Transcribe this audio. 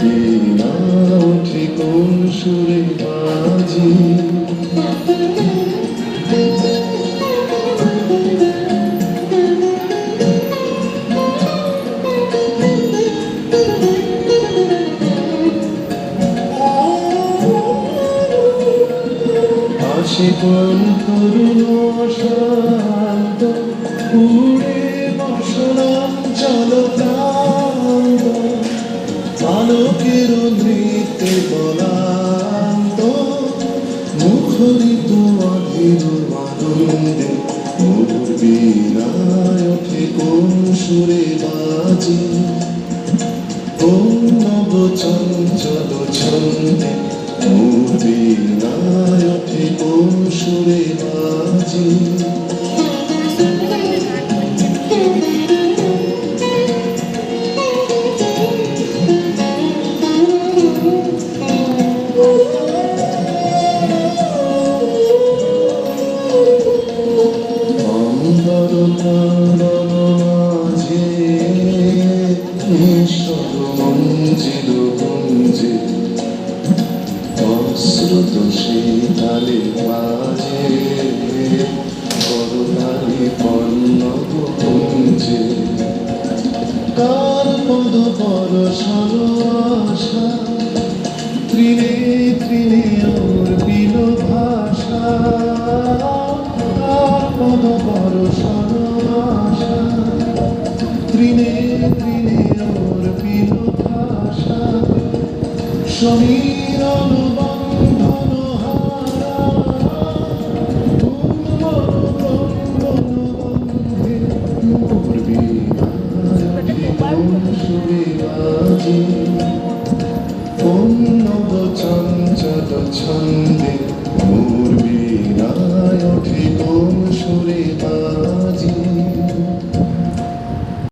বীণা ওঠে কোন সুরে বাজে। আসে কোন তরুণ শান্ত উড়ে বসলাম জলপ্রান্ত, বালকের নৃত্যে বলান্ত, মুখরিত অধীর আনন্দে মোর বীণায় ওঠে কোন সুরে বাজে। কোন নব চঞ্চল ছন্দে মোর বীণায় ওঠে কোন সুরে বাজে। অন্তর কানন মাঝে ঈশ্বর মঞ্জিল গুঞ্জে, অশ্রুত শীতালে বাজে করুণালি পল্লব কুঞ্জে। কার পদ পরশন আশা, তৃণে তৃণে অর্পিল ভাষা। কার পদ পরশন আশা, তৃণে তৃণে অর্পিল ভাষা। সমীরণ বন্ধন হারা, বন্ধন বন্ধে মোর বীণায় কোন সুরে বাজে। কোন নব চঞ্চল ছন্দ